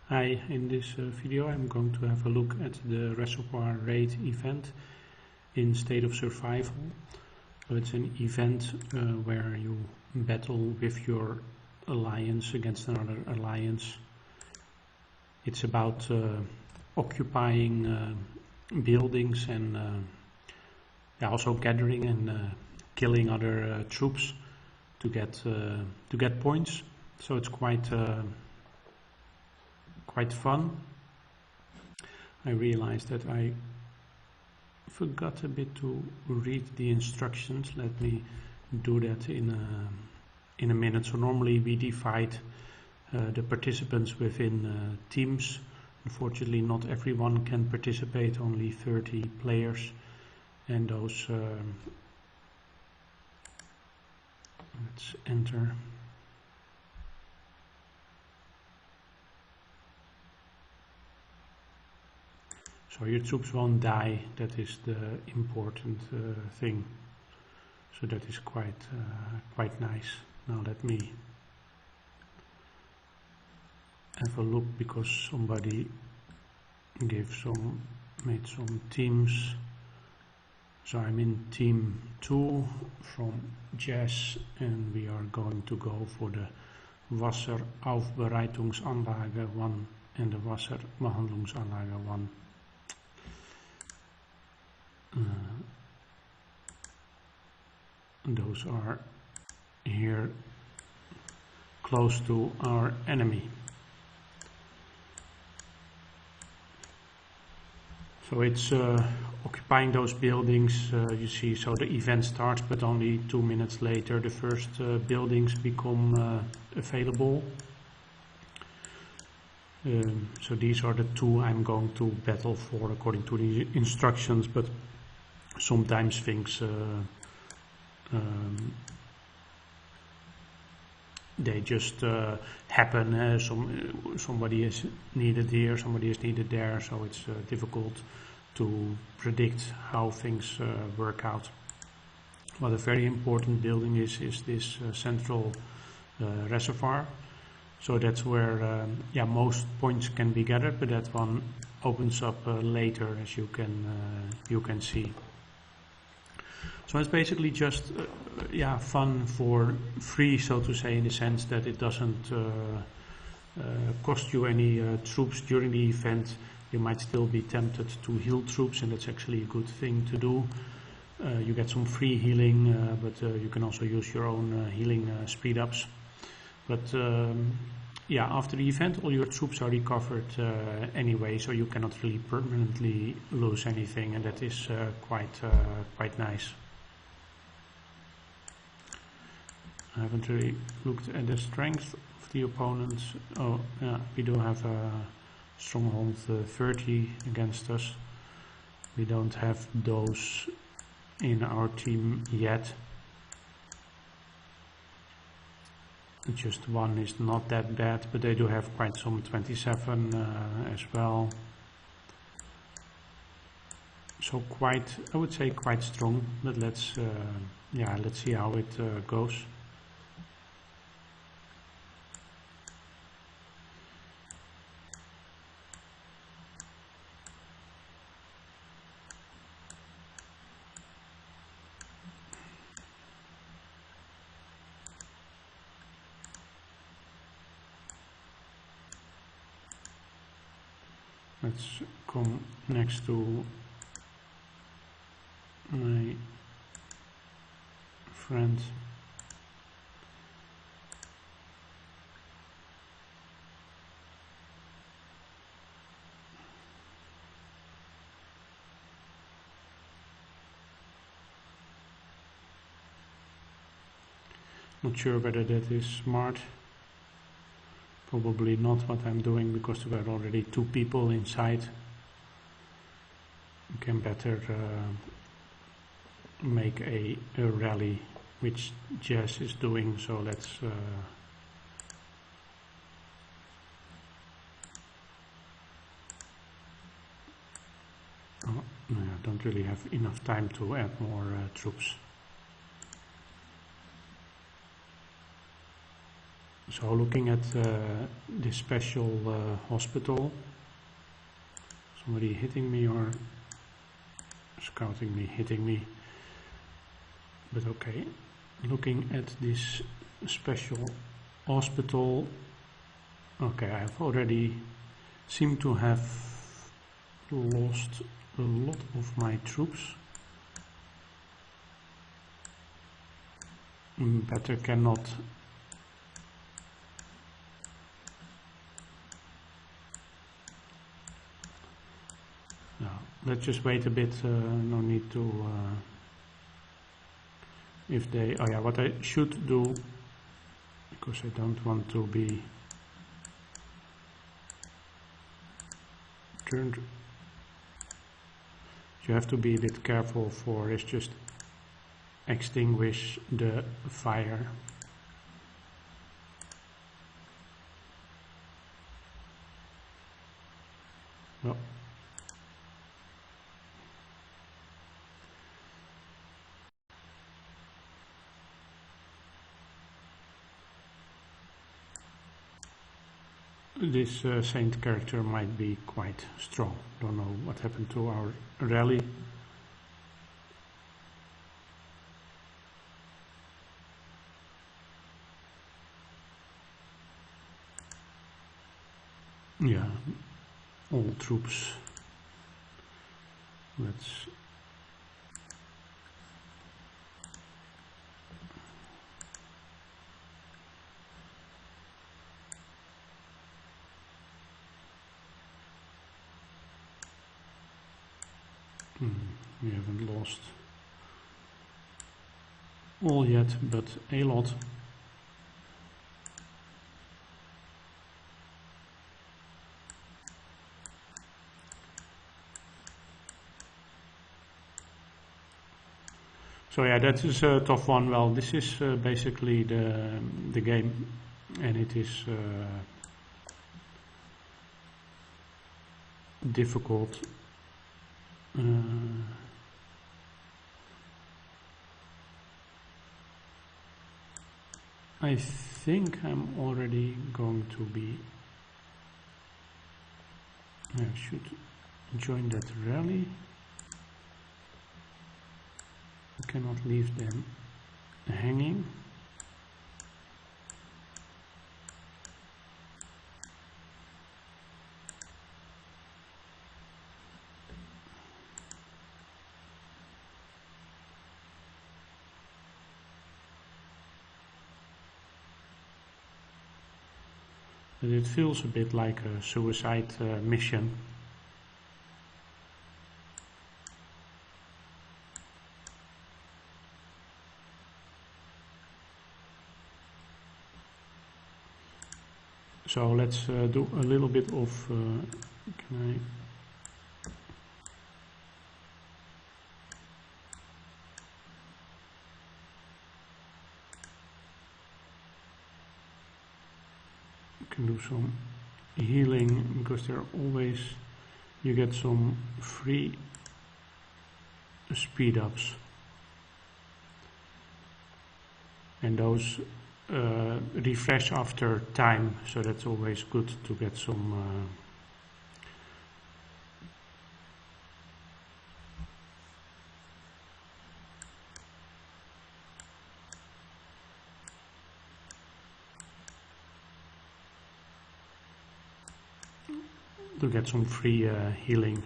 Hi, in this video I'm going to have a look at the Reservoir raid event in State of Survival. So it's an event where you battle with your alliance against another alliance. It's about occupying buildings and also gathering and killing other troops to get points. So it's quite fun. I realized that I forgot a bit to read the instructions. Let me do that in a minute. So normally we divide the participants within teams. Unfortunately, not everyone can participate, only 30 players, and those let's enter. So your troops won't die, that is the important thing. So that is quite nice. Now let me have a look, because somebody made some teams. So I'm in team 2 from Jazz, and we are going to go for the Wasseraufbereitungsanlage 1 and the Wasserbehandlungsanlage 1. Those are here close to our enemy. So it's occupying those buildings, you see. So the event starts, but only 2 minutes later the first buildings become available. So these are the two I'm going to battle for according to the instructions, but sometimes things they just happen. Somebody is needed here, somebody is needed there, so it's difficult to predict how things work out. What a very important building is this central reservoir. So that's where most points can be gathered, but that one opens up later, as you can see. So it's basically just fun for free, so to say, in the sense that it doesn't cost you any troops during the event. You might still be tempted to heal troops, and that's actually a good thing to do. You get some free healing, but you can also use your own healing speed ups. But after the event all your troops are recovered anyway, so you cannot really permanently lose anything, and that is quite nice. I haven't really looked at the strength of the opponents. Oh yeah, we do have a stronghold 30 against us. We don't have those in our team yet. Just one is not that bad, but they do have quite some 27 as well. So I would say quite strong, but let's see how it goes. Let's come next to my friend. Not sure whether that is smart. Probably not what I'm doing, because there were already 2 people inside. You can better make a rally, which Jess is doing. So let's I don't really have enough time to add more troops. So looking at this special hospital, somebody hitting me or scouting me, hitting me, but okay. Looking at this special hospital, okay, I've already seem to have lost a lot of my troops. Better cannot no, let's just wait a bit, no need to if they, oh yeah, what I should do, because I don't want to be turned, you have to be a bit careful for is just extinguish the fire. Well, this saint character might be quite strong. Don't know what happened to our rally. Yeah, all troops. Let's we haven't lost all yet, but a lot. So yeah, that is a tough one. Well, this is basically the game, and it is difficult. I think I'm already going to be. I should join that rally. I cannot leave them hanging. But it feels a bit like a suicide mission. So let's do a little bit of, can do some healing, because there are always, you get some free speed ups, and those refresh after time, so that's always good to get some free healing,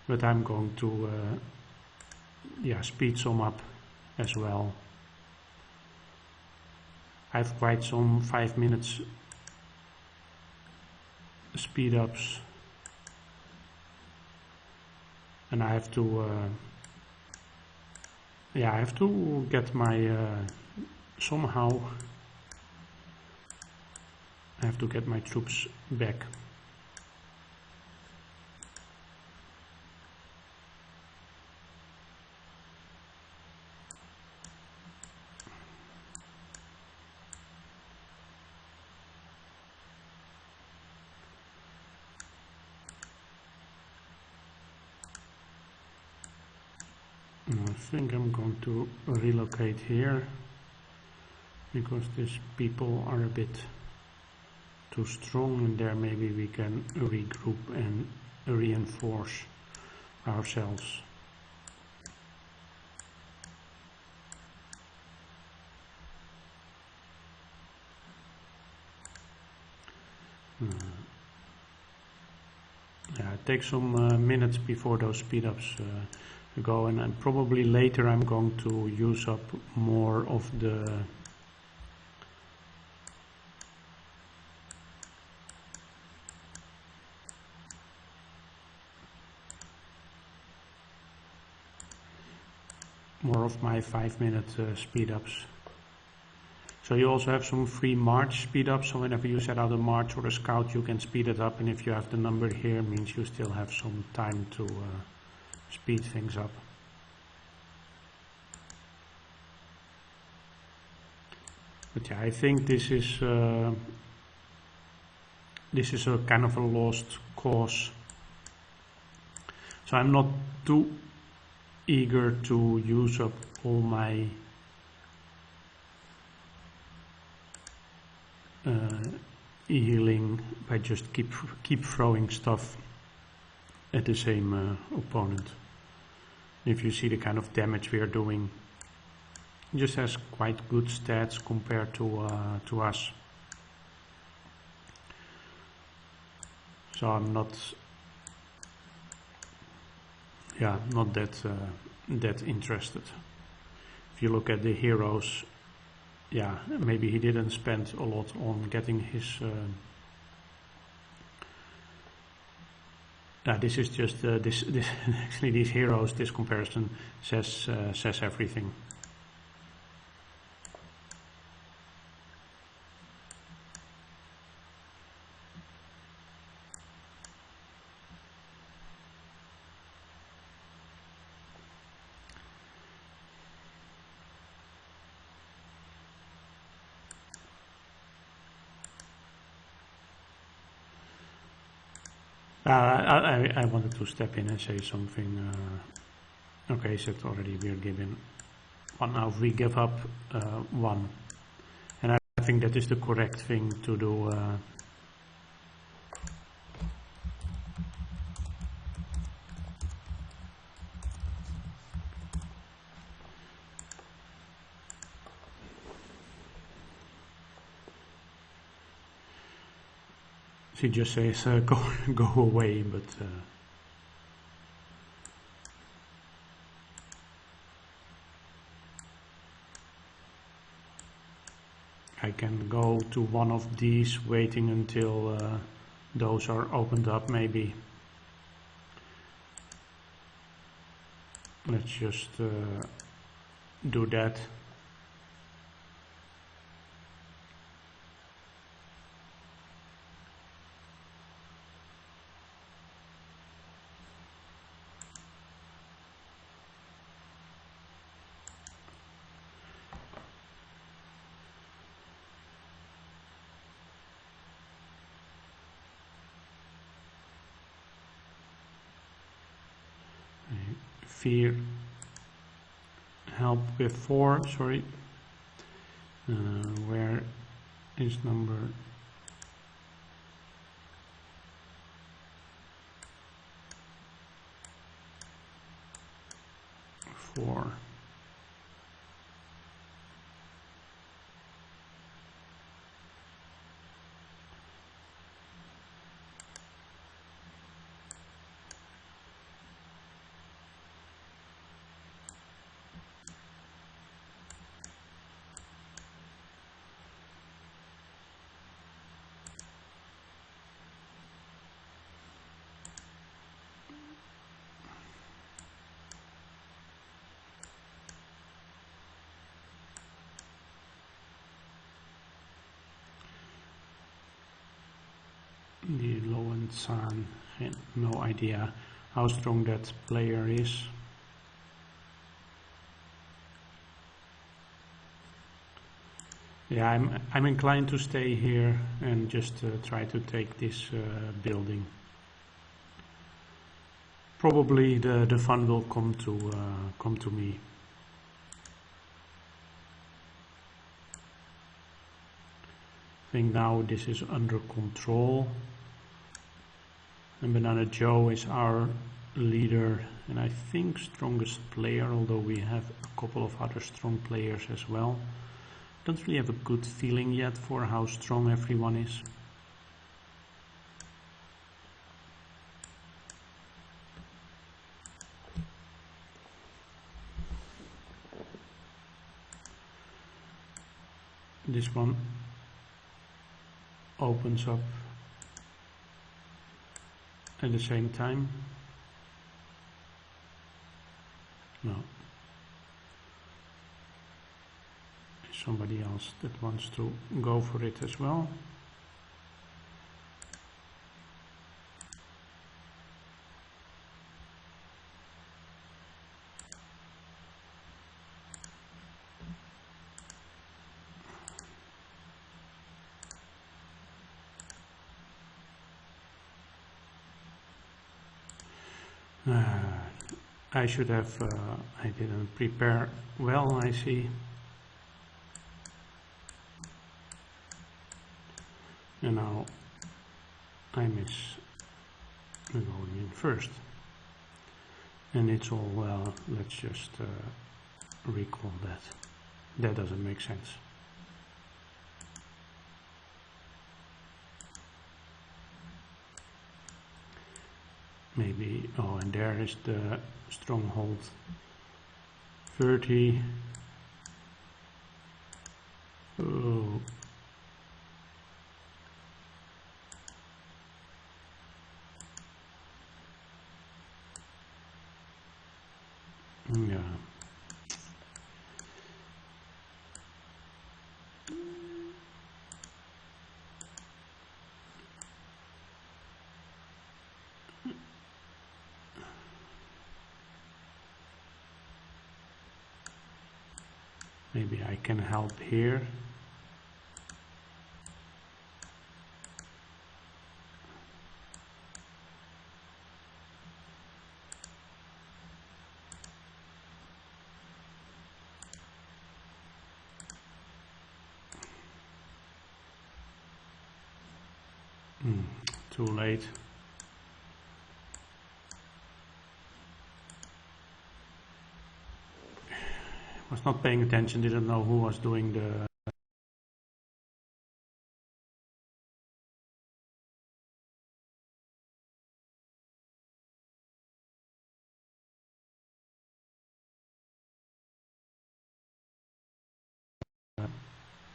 but I'm going to yeah, speed some up as well. I have quite some 5 minutes speed ups, and I have to yeah, I have to get my somehow I have to get my troops back. I think I'm going to relocate here, because these people are a bit too strong, and there maybe we can regroup and reinforce ourselves. Yeah, it takes some minutes before those speed ups go, and probably later I'm going to use up more of the my 5-minute speed ups. So you also have some free march speed ups, so whenever you set out a march or a scout you can speed it up, and if you have the number here, it means you still have some time to speed things up. But yeah, I think this is a kind of a lost cause. So I'm not too eager to use up all my healing by just keep throwing stuff at the same opponent. If you see the kind of damage we are doing, it just has quite good stats compared to us. So I'm not that interested. If you look at the heroes, yeah, maybe he didn't spend a lot on getting his. This is just this actually these heroes. This comparison says everything. I wanted to step in and say something. Okay, so already we're given one. Now we give up one, and I think that is the correct thing to do. He just says go away, but I can go to one of these, waiting until those are opened up. Maybe let's just do that. Fear help with 4, sorry. Where is number 4? The low and San, no idea how strong that player is. Yeah, I'm inclined to stay here and just try to take this building. Probably the fun will come to me. think now this is under control. And Banana Joe is our leader and I think strongest player, although we have a couple of other strong players as well. Don't really have a good feeling yet for how strong everyone is. This one opens up at the same time. No. There's somebody else that wants to go for it as well. I should have, I didn't prepare well, I see. And now I miss going in first. And it's all, well, let's just recall that. That doesn't make sense. Maybe, oh, and there is the stronghold 30. Oh. Yeah. Maybe I can help here. Too late. Was not paying attention, didn't know who was doing the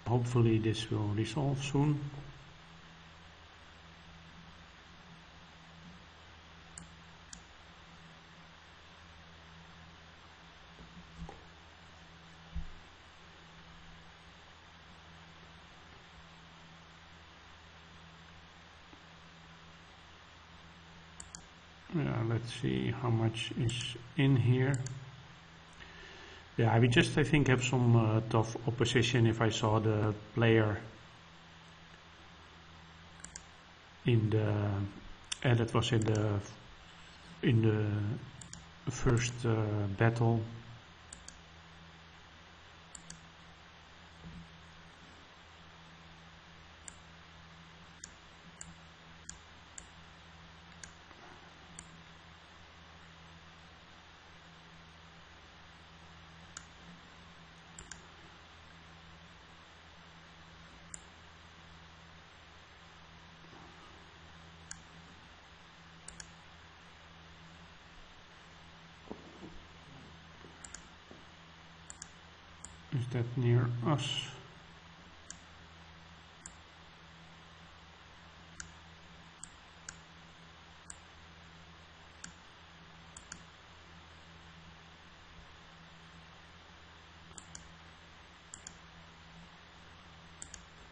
hopefully this will resolve soon. Yeah, let's see how much is in here. Yeah, we just, I think, have some tough opposition. If I saw the player in the, that was in the first battle. Is that near us?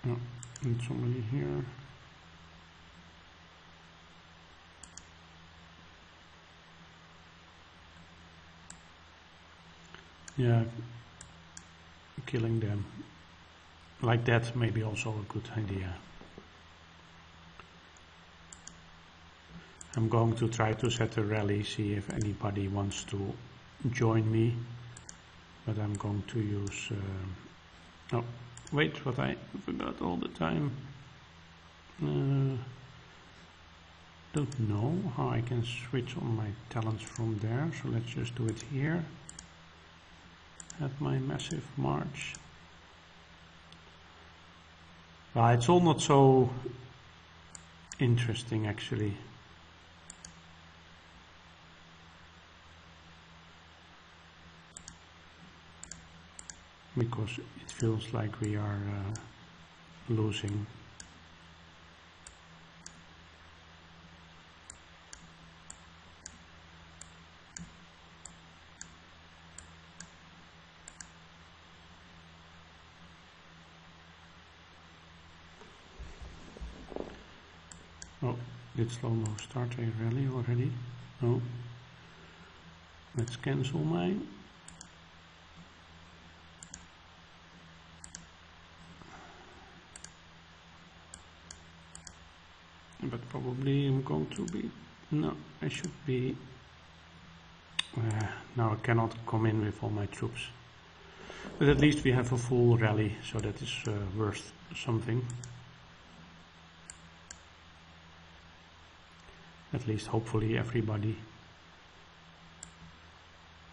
No, and somebody here. Yeah, killing them like that may be also a good idea. I'm going to try to set a rally, see if anybody wants to join me, but I'm going to use oh wait, what I forgot all the time. Don't know how I can switch on my talents from there, so let's just do it here at my massive march. It's all not so interesting actually. Because it feels like we are losing. Oh, did slow-mo start a rally already? No. Let's cancel mine. But probably I'm going to be... No, I should be... now I cannot come in with all my troops. But at least we have a full rally, so that is worth something. At least hopefully everybody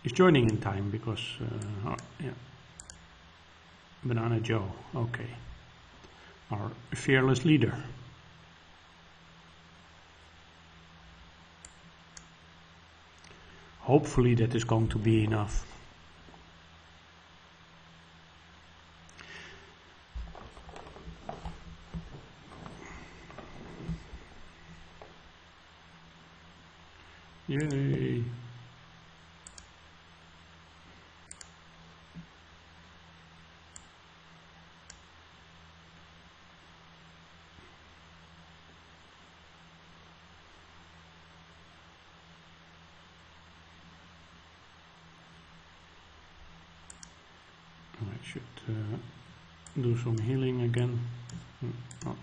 is joining in time, because... oh, yeah. Banana Joe, okay. Our fearless leader. Hopefully that is going to be enough. Yay! I should do some healing again. Oh,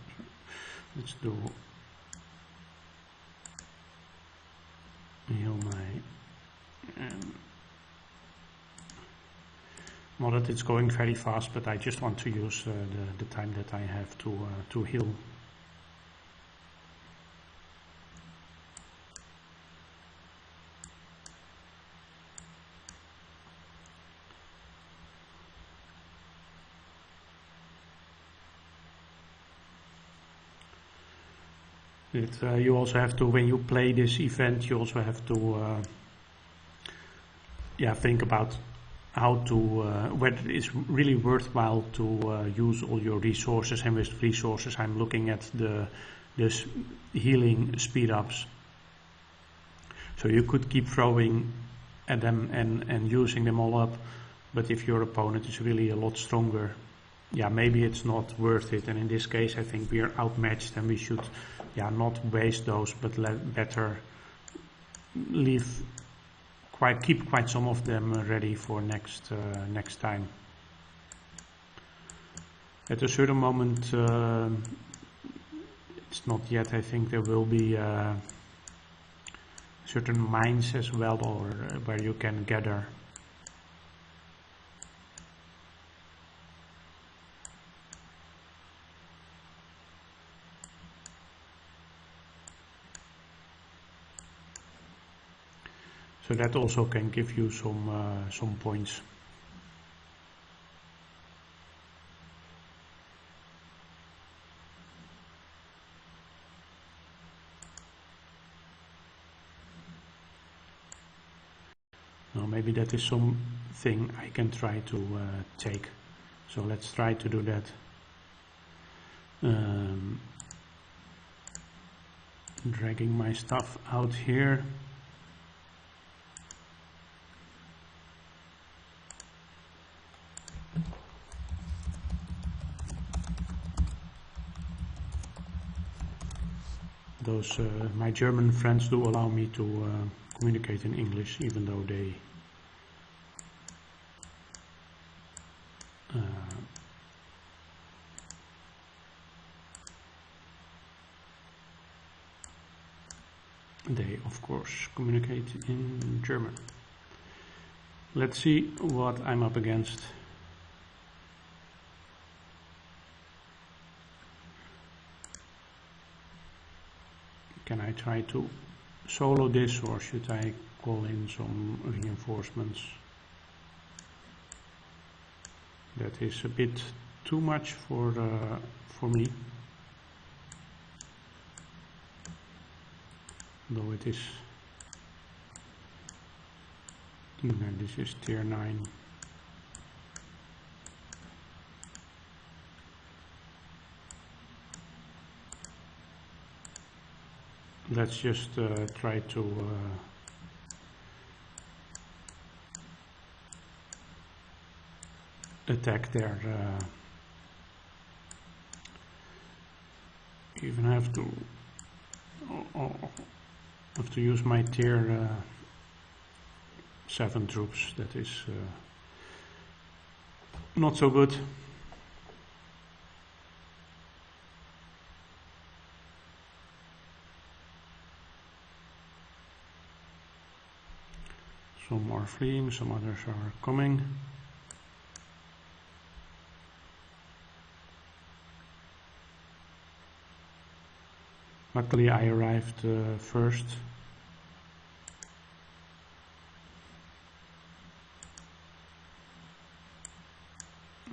let's do heal my... not that it's going very fast, but I just want to use the time that I have to heal. You also have to, when you play this event, you also have to think about how to, whether it's really worthwhile to use all your resources. And with resources, I'm looking at this healing speed ups. So you could keep throwing at them and using them all up, but if your opponent is really a lot stronger, maybe it's not worth it. And in this case, I think we are outmatched, and we should not waste those, but better keep quite some of them ready for next time. At a certain moment, it's not yet, I think there will be certain mines as well, or where you can gather. So that also can give you some points. Now maybe that is something I can try to take. So let's try to do that. Dragging my stuff out here. My German friends do allow me to communicate in English, even though they of course communicate in German. Let's see what I'm up against. Can I try to solo this, or should I call in some reinforcements? That is a bit too much for me, though it is. This is tier 9. Let's just try to attack their. Even have to use my tier 7 troops. That is not so good. Some are fleeing, some others are coming. Luckily I arrived first.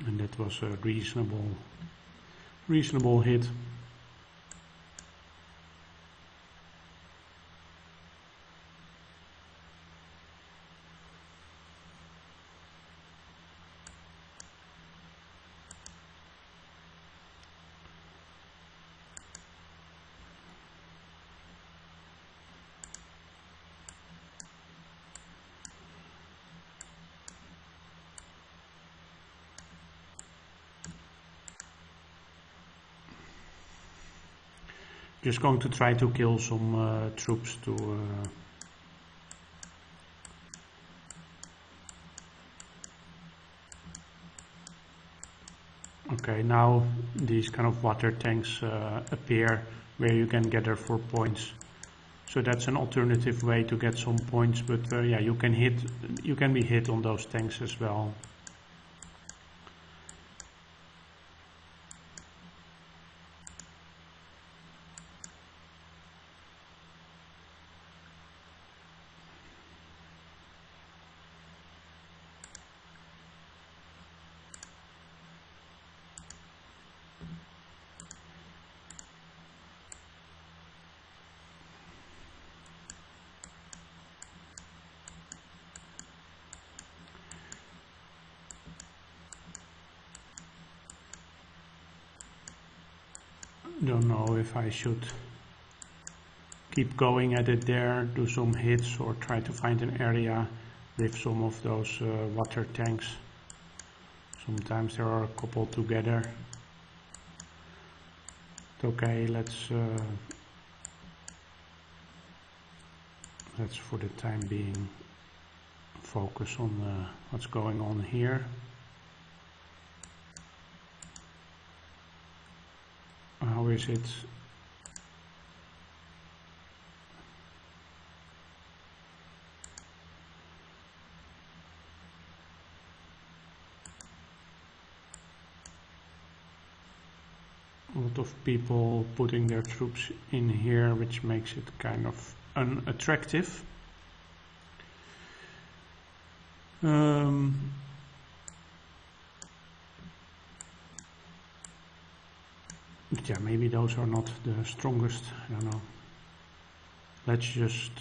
And that was a reasonable hit. Just going to try to kill some troops to okay, now these kind of water tanks appear where you can gather for points. So that's an alternative way to get some points, but yeah, you can be hit on those tanks as well. Don't know if I should keep going at it there, do some hits, or try to find an area with some of those water tanks. Sometimes there are a couple together. Okay, let's for the time being focus on what's going on here. How is it? A lot of people putting their troops in here, which makes it kind of unattractive. Yeah, maybe those are not the strongest, I don't know. Let's just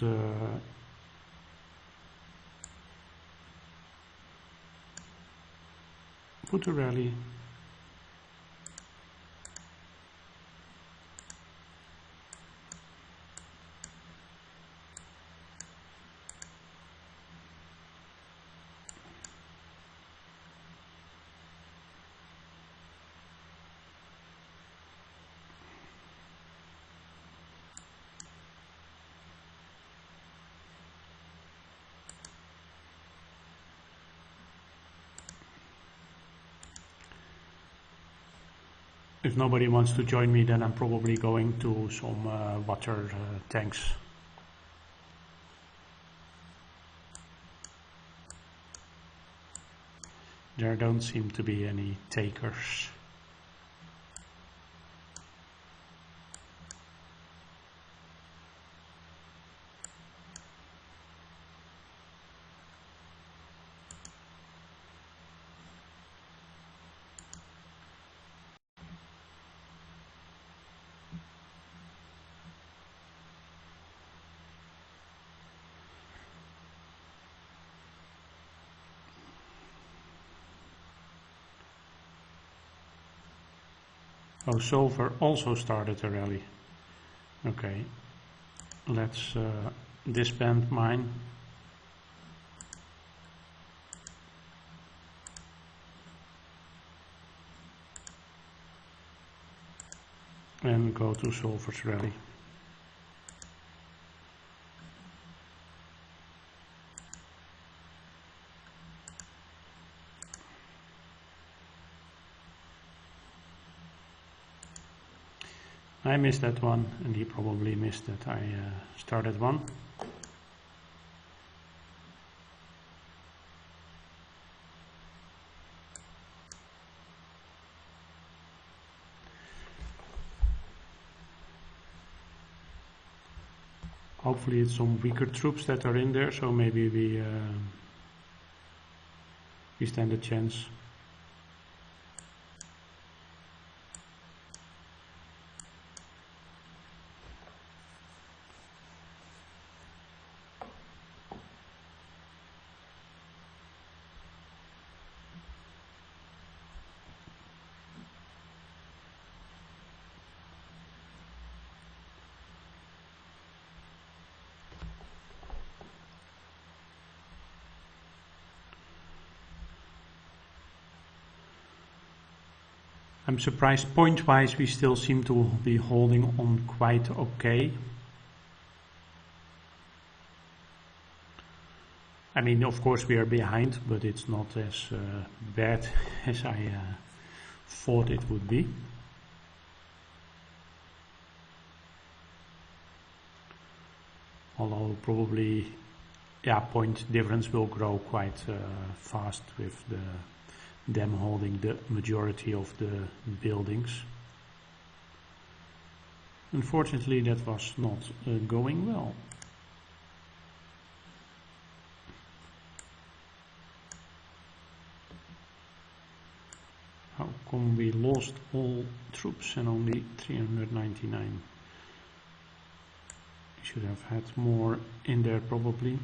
put a rally. If nobody wants to join me, then I'm probably going to some water tanks. There don't seem to be any takers. Oh, Sulfur also started a rally. Okay, let's disband mine. And go to Sulfur's rally. I missed that one, and he probably missed that I started one. Hopefully it's some weaker troops that are in there, so maybe we stand a chance. I'm surprised point-wise we still seem to be holding on quite okay. I mean, of course we are behind, but it's not as bad as I thought it would be. Although probably, yeah, point difference will grow quite fast with them holding the majority of the buildings. Unfortunately, that was not going well. How come we lost all troops and only 399? We should have had more in there probably.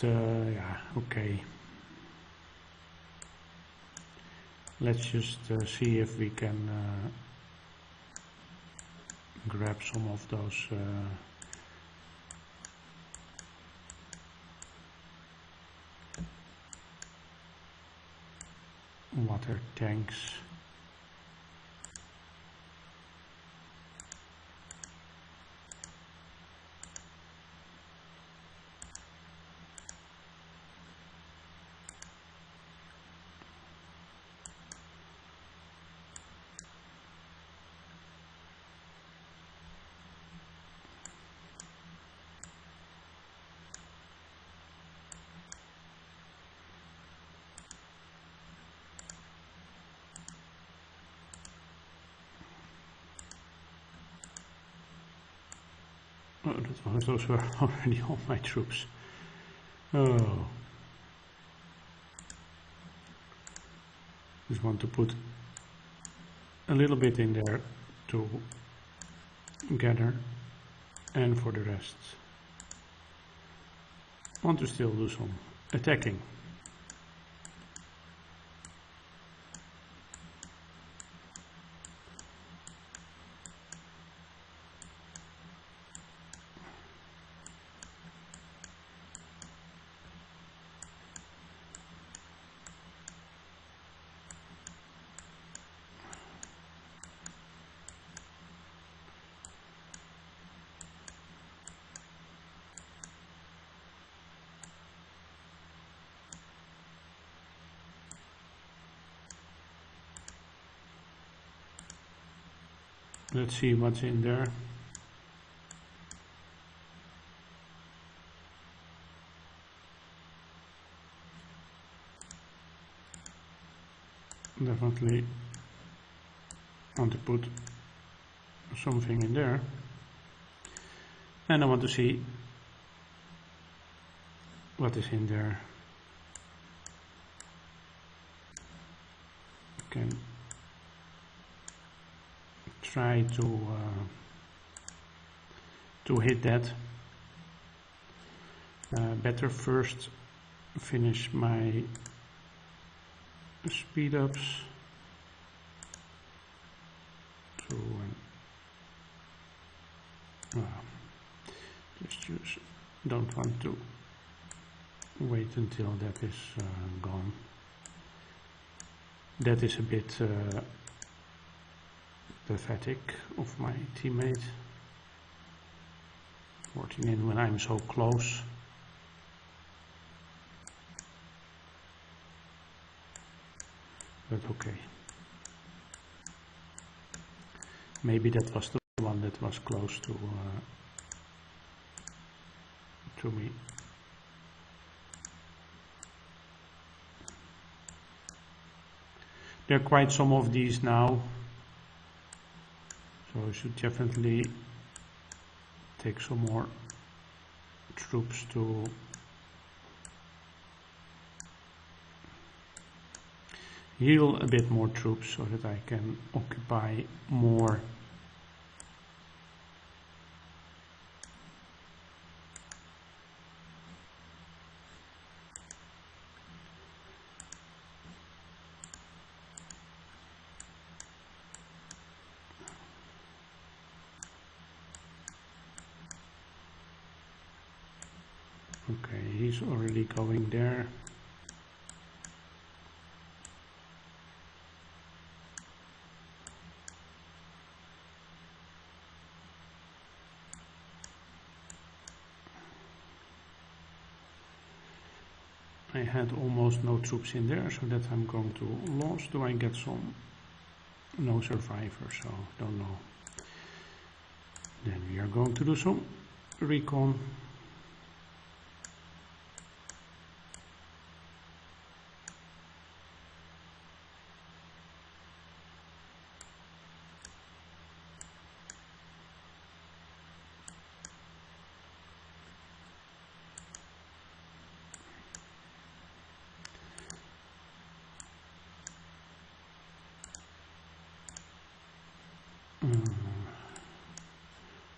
Yeah, okay. Let's just see if we can grab some of those water tanks. Oh, those were already all my troops. Oh. Just want to put a little bit in there to gather, and for the rest want to still do some attacking. Let's see what's in there. Definitely want to put something in there. And I want to see what is in there. Can try to hit that. Better first finish my speed ups. So don't want to wait until that is gone. That is a bit pathetic of my teammate, working in when I'm so close. But okay. Maybe that was the one that was close to me. There are quite some of these now, so I should definitely take some more troops to heal a bit more troops so that I can occupy more. Okay, he's already going there. I had almost no troops in there, so that I'm going to lose. Do I get some? No survivors, so don't know. Then we are going to do some recon.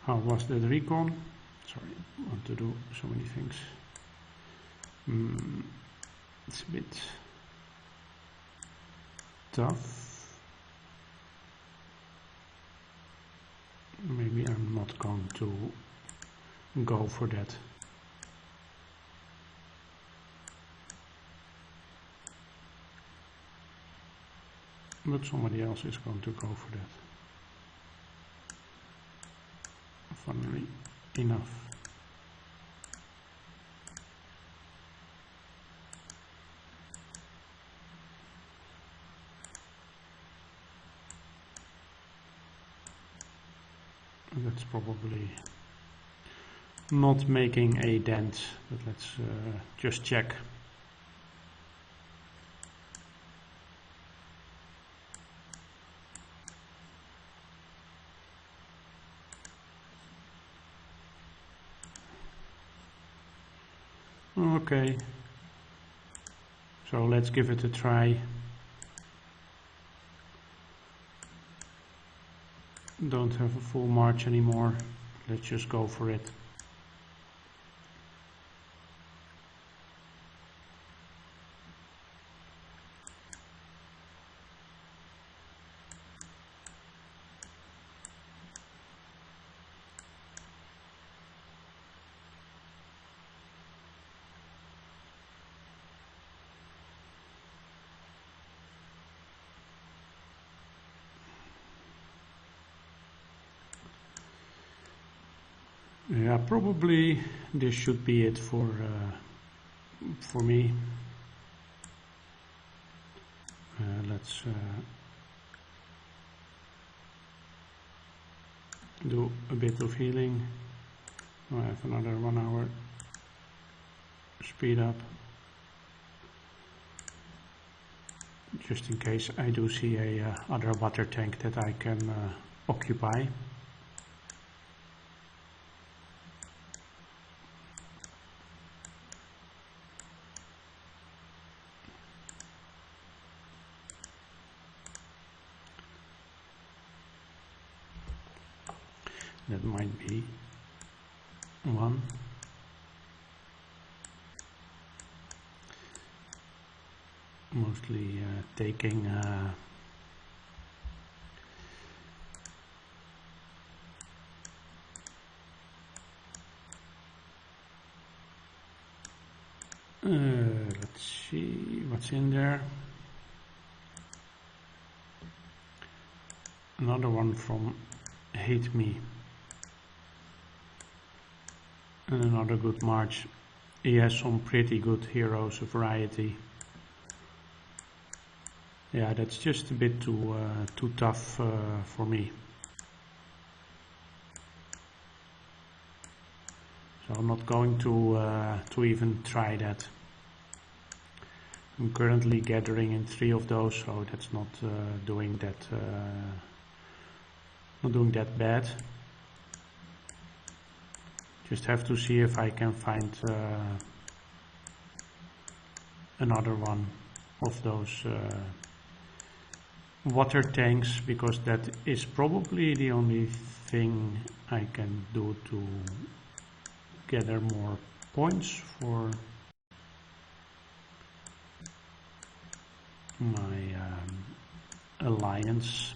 How was the recon? Sorry, I want to do so many things. It's a bit tough. Maybe I'm not going to go for that. But somebody else is going to go for that. Funnily enough. That's probably not making a dent, but let's just check. Okay, so let's give it a try. Don't have a full march anymore. Let's just go for it. Yeah, probably this should be it for me. Let's do a bit of healing. I have another 1 hour speed up, just in case I do see a other water tank that I can occupy. That might be one. mostly taking let's see what's in there. Another one from Hate Me. And another good March. He has some pretty good heroes, a variety. Yeah, that's just a bit too tough for me. So I'm not going to even try that. I'm currently gathering in 3 of those, so that's not doing that bad. Just have to see if I can find another one of those water tanks, because that is probably the only thing I can do to gather more points for my alliance.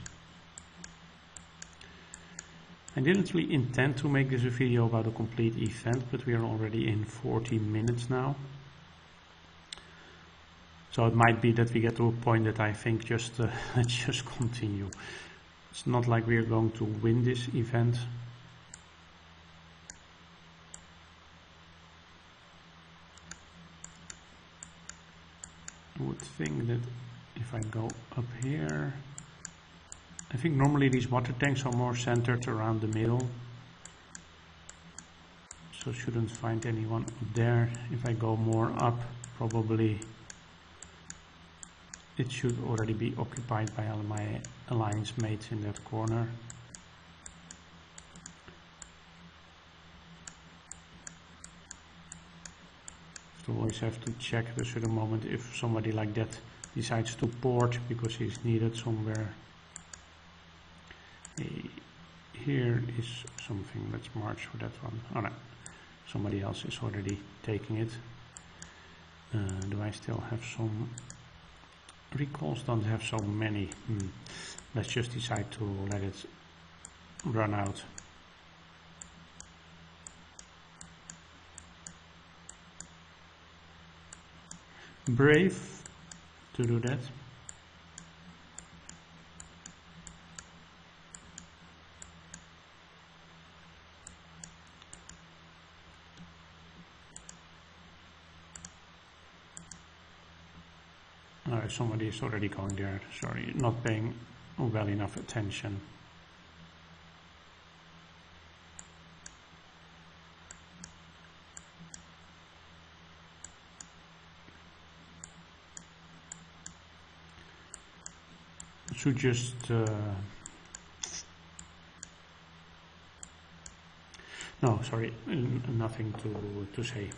I didn't really intend to make this a video about a complete event, but we are already in 40 minutes now. So it might be that we get to a point that I think just let's just continue. It's not like we are going to win this event. I would think that if I go up here, I think normally these water tanks are more centered around the middle, so shouldn't find anyone up there. If I go more up, probably it should already be occupied by all my alliance mates in that corner. So always have to check at a certain moment if somebody like that decides to port because he's needed somewhere. Here is something, let's march for that one. Oh no, somebody else is already taking it. Do I still have some recalls? Don't have so many. Let's just decide to let it run out. Brave to do that. Somebody is already going there. Sorry, not paying well enough attention. Should just no, sorry, nothing to say.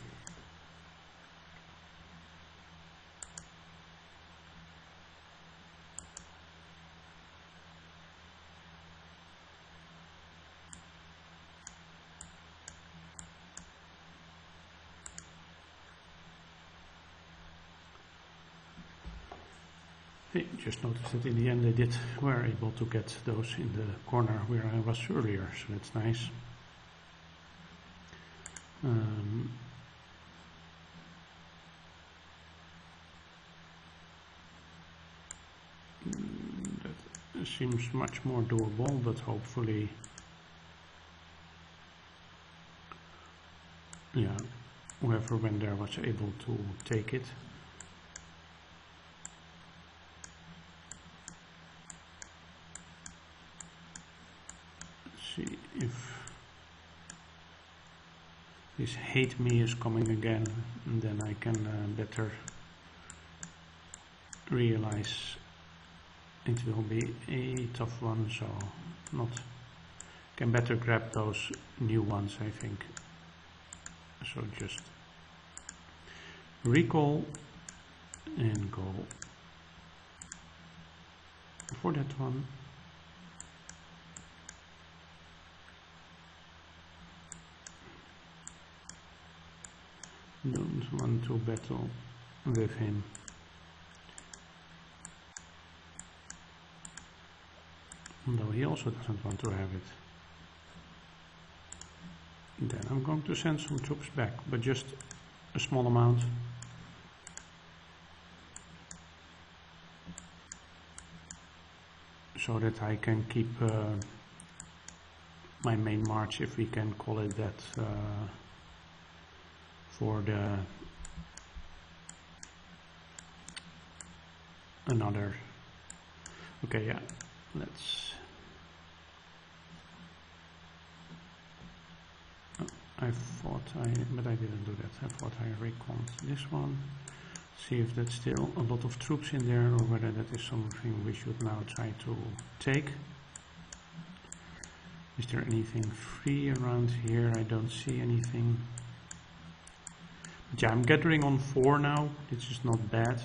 Just noticed that in the end they were able to get those in the corner where I was earlier, so that's nice. That seems much more doable, but hopefully, yeah, whoever went there was able to take it. See if this Hate Me is coming again, and then I can better realize it will be a tough one, so can better grab those new ones, I think. So just recall and go for that one. Don't want to battle with him. Although he also doesn't want to have it. Then I'm going to send some troops back, but just a small amount. So that I can keep my main march, if we can call it that, for the another. Okay, yeah, let's. I thought but I didn't do that. I thought I reconned this one. See if that's still a lot of troops in there, or whether that is something we should now try to take. Is there anything free around here? I don't see anything. But yeah, I'm gathering on 4 now. This is not bad.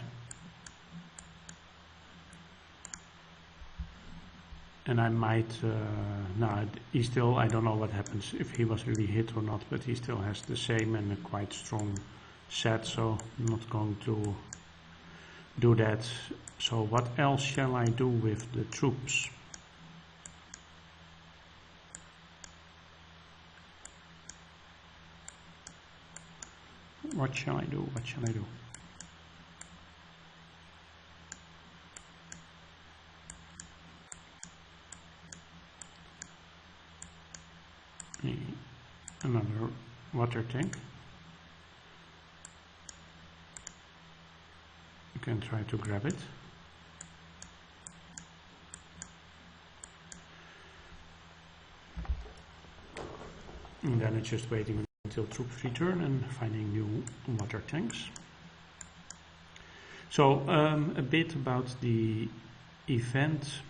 And I might, he still, I don't know what happens if he was really hit or not, but he still has the same and a quite strong set, so I'm not going to do that. So what else shall I do with the troops? What shall I do? What shall I do? Another water tank. You can try to grab it. And then it's just waiting until troops return and finding new water tanks. So a bit about the event.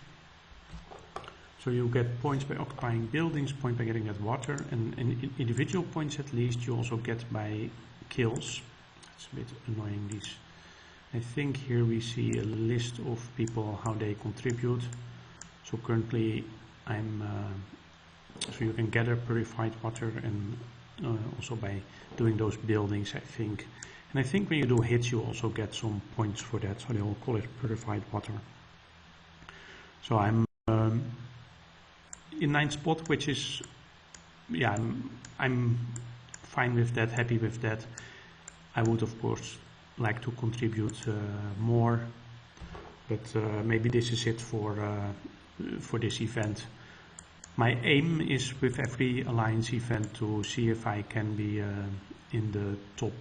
So you get points by occupying buildings, point by getting that water, and individual points at least you also get by kills. That's a bit annoying, these. I think here we see a list of people, how they contribute. So currently so you can gather purified water, and also by doing those buildings, I think. And I think when you do hits you also get some points for that, so they will call it purified water. So I'm in 9th spot, which is, yeah, I'm fine with that, happy with that. I would of course like to contribute more, but maybe this is it for this event. My aim is with every alliance event to see if I can be in the top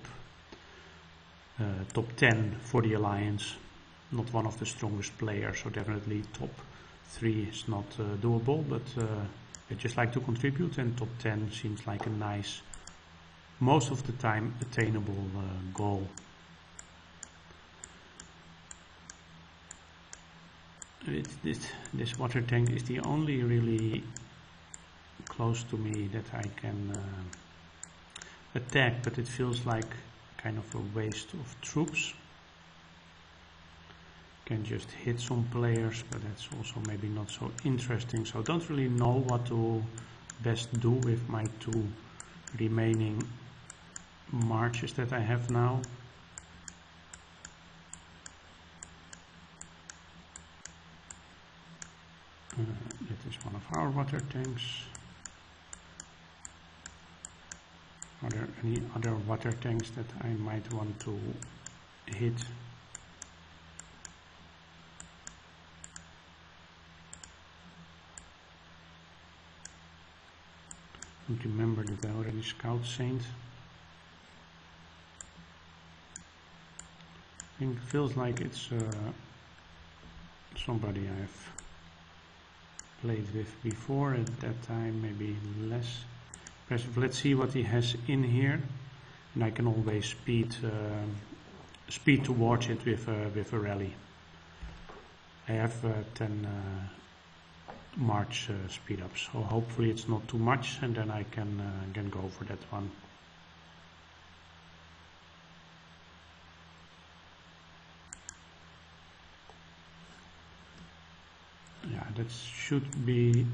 10 for the alliance. Not one of the strongest players, so definitely top 3 is not doable, but I just like to contribute, and top 10 seems like a nice, most of the time attainable goal. This water tank is the only really close to me that I can attack, but it feels like kind of a waste of troops. Can just hit some players, but that's also maybe not so interesting. So I don't really know what to best do with my 2 remaining marches that I have now. That is one of our water tanks. Are there any other water tanks that I might want to hit? I don't remember that I already scout Saint. I think it feels like it's somebody I've played with before at that time, maybe less impressive. Let's see what he has in here, and I can always speed towards it with a rally. I have 10 march speed up, so hopefully it's not too much, and then I can go for that one. Yeah, that should be,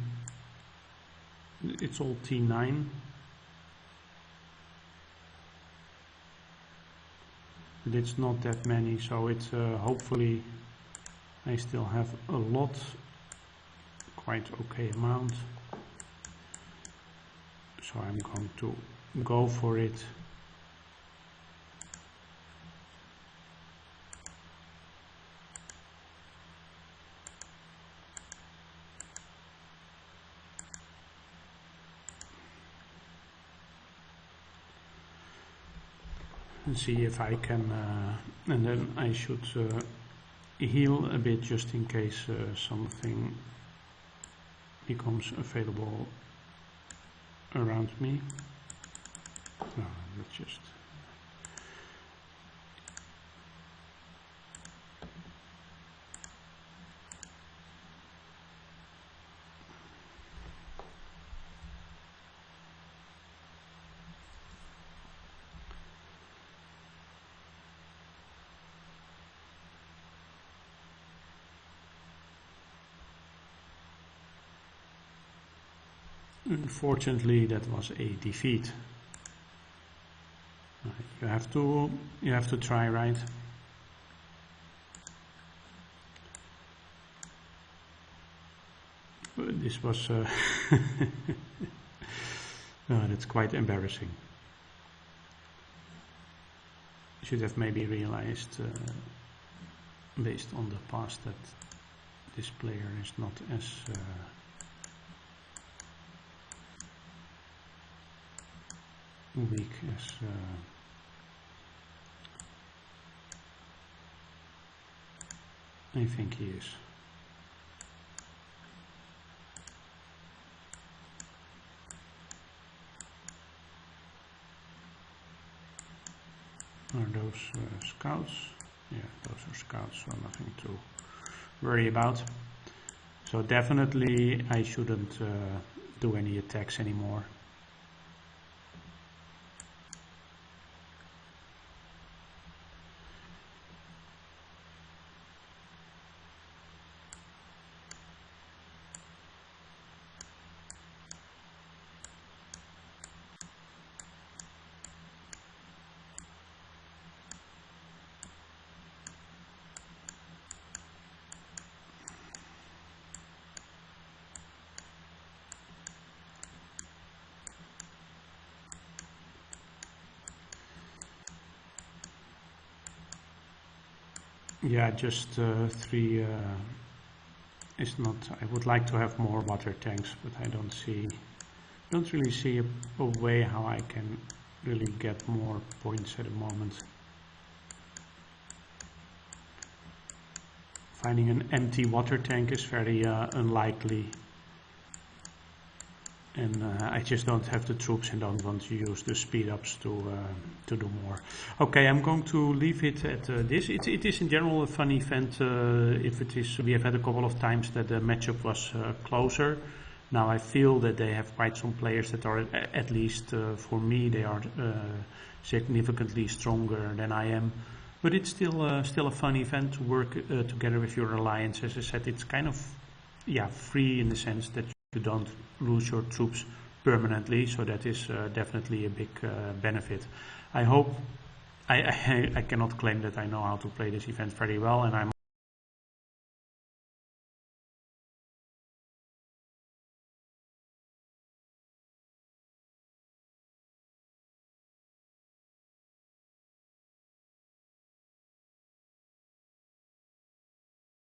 it's all T9. But it's not that many, so it's hopefully I still have a lot quite okay amount. So I'm going to go for it. And see if I can, and then I should heal a bit just in case something becomes available around me. No, let's just unfortunately, that was a defeat. You have to try, right? But this was that's quite embarrassing. Should have maybe realized, based on the past, that this player is not as weak as I think he is. Are those scouts? Yeah, those are scouts, so nothing to worry about. So definitely I shouldn't do any attacks anymore. Yeah, just 3 is not. I would like to have more water tanks, but I don't really see a way how I can really get more points at the moment. Finding an empty water tank is very unlikely, and I just don't have the troops and don't want to use the speed ups to do more. Okay, I'm going to leave it at this. It is in general a fun event. If it is, we have had a couple of times that the matchup was closer. Now I feel that they have quite some players that are, at least for me, they are significantly stronger than I am. But it's still a fun event to work together with your alliance. As I said, it's kind of free in the sense that you don't lose your troops permanently, so that is definitely a big benefit. I hope I cannot claim that I know how to play this event very well, and I'm